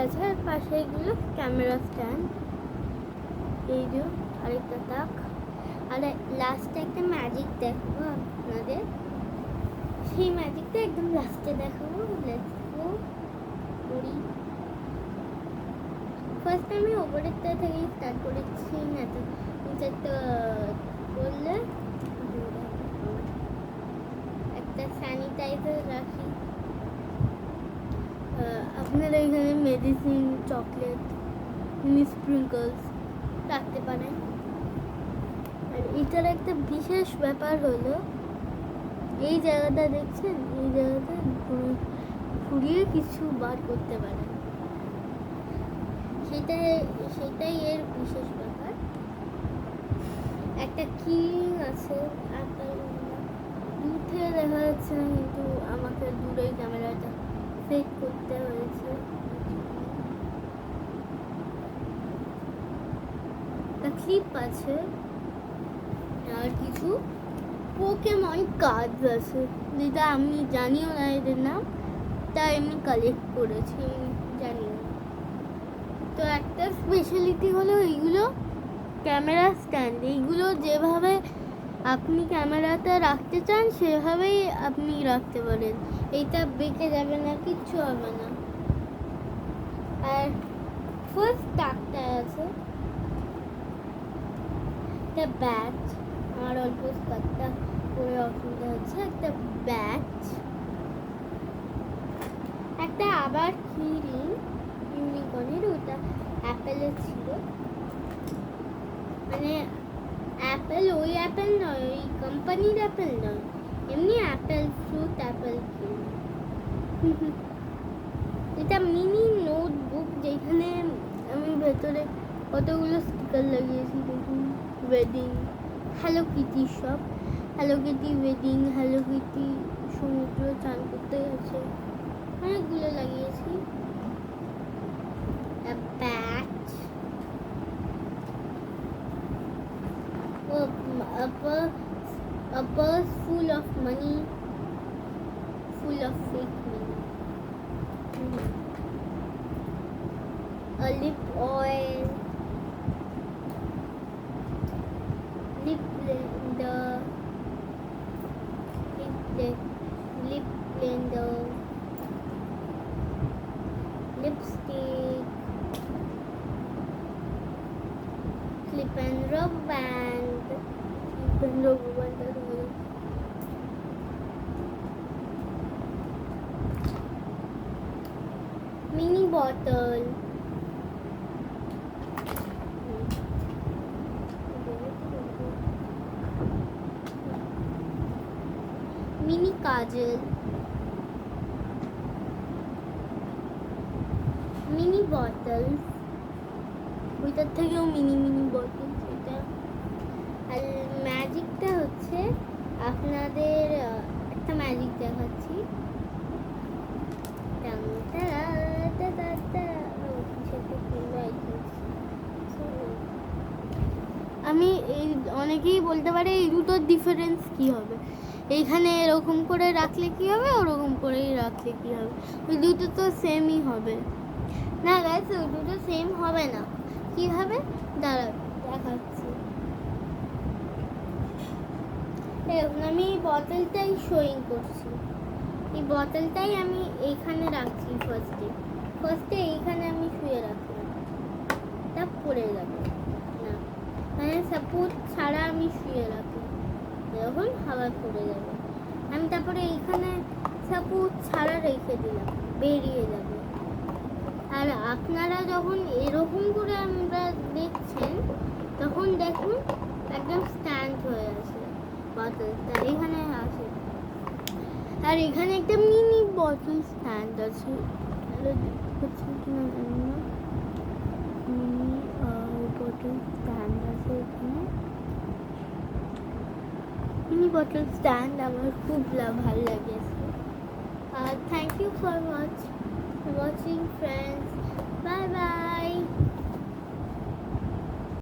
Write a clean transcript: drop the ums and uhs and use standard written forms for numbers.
আছে, আর পাশে এগুলো ক্যামেরা স্ট্যান্ড। এই যে আরেকটা তাক, আর লাস্টে একটা ম্যাজিক দেখাবো আপনাদের। সেই ম্যাজিকটা একদম লাস্টে দেখাবো। লেটস গো করি। ফার্স্ট আমি ওপরেরটা থেকে স্টার্ট করেছি। নিচেরটা করলে একটা স্যানিটাইজার রাখি। আপনারা এখানে মেডিসিন, চকলেট, স্প্রিঙ্কলস রাখতে পারেন। আর এটার একটা বিশেষ ব্যাপার হলো, এই জায়গাটা দেখছেন, এই জায়গাটা ঘুরিয়ে কিছু বার করতে পারেন। সেটাই এর বিশেষ ব্যাপার। একটা কিলিং আছে, দূর থেকে দেখা যাচ্ছে না, কিন্তু আমাকে দূরেই ক্যামেরাটা সেট করতে হয়েছে। একটা ক্লিপ আছে, আর কিছু পোকেমন কার্ড আছে, যেটা আমি জানিও না এদের নাম, তাই আমি কালেক্ট করেছি, জানি না। তো একটা স্পেশালিটি হলো এইগুলো ক্যামেরা স্ট্যান্ড। এইগুলো যেভাবে আপনি ক্যামেরাটা রাখতে চান সেভাবেই আপনি রাখতে পারেন। এইটা বেঁকে যাবে না, কিচ্ছু হবে না। আর ফার্স্ট তাকটা আছে একটা ব্যাচ। আমার অল্প স্কার্টটা পরে অসুবিধা হচ্ছে। একটা ব্যাচ, একটা আবার কিলিং ইউনিকর্নের, ওটা অ্যাপেলের ছিল। মানে অ্যাপেল, ওই অ্যাপেল নয়, ওই কোম্পানির অ্যাপেল নয়, এমনি অ্যাপেল ফ্রুট, অ্যাপেল কিলিং। এটা মিনি নোটবুক, যেখানে আমি ভেতরে কতগুলো স্টিকার লাগিয়েছি দেখুন। ওয়েডিং, হ্যালো কিটি, সব hello Kitty wedding, hello Kitty সমুদ্র চান করতে গেছে, অনেকগুলো লাগিয়েছি। Batch, a purse full of money, full of fake money. A lip oil, lip blender, lipstick, clip and rubber band, mini bottle, mini kajal, mini bottles, ওইটার থেকেও mini bottle. এটা আর ম্যাজিকটা হচ্ছে, আপনাদের একটা ম্যাজিক দেখাচ্ছি। আমি এই অনেকেই বলতে পারে এই দুটোর ডিফারেন্স কি হবে, এইখানে এরকম করে রাখলে কি হবে, ওরকম করেই রাখলে কি হবে, ওই দুটো তো সেমই হবে না গাইস, ওই দুটো সেম হবে না। কি হবে দাঁড়া দেখাচ্ছি। দেখুন আমি এই বোতলটাই শোয়িং করছি, এই বোতলটাই আমি এইখানে রাখছি। ফার্স্টে এইখানে আমি শুয়ে রাখলাম, তা পড়ে যাবে না, মানে সাপোর্ট ছাড়া আমি শুয়ে রাখলাম, যখন হাওয়া পড়ে যাবে। আমি তারপরে এইখানে সাপোর্ট ছাড়া রেখে দিলাম, বেরিয়ে যাবে। আর আপনারা যখন এরকম করে আমরা দেখছেন, তখন দেখুন একদম স্ট্যান্ড হয়ে আছে বোতলটা, এখানে আছে। আর এখানে একটা মিনি বটল স্ট্যান্ড আছে, হচ্ছে কিনা জানি না, মিনি বটল স্ট্যান্ড আছে এখানে। মিনি বটল স্ট্যান্ড আমার খুব ভালো লাগেছে। আর thank you for watching friends, bye bye.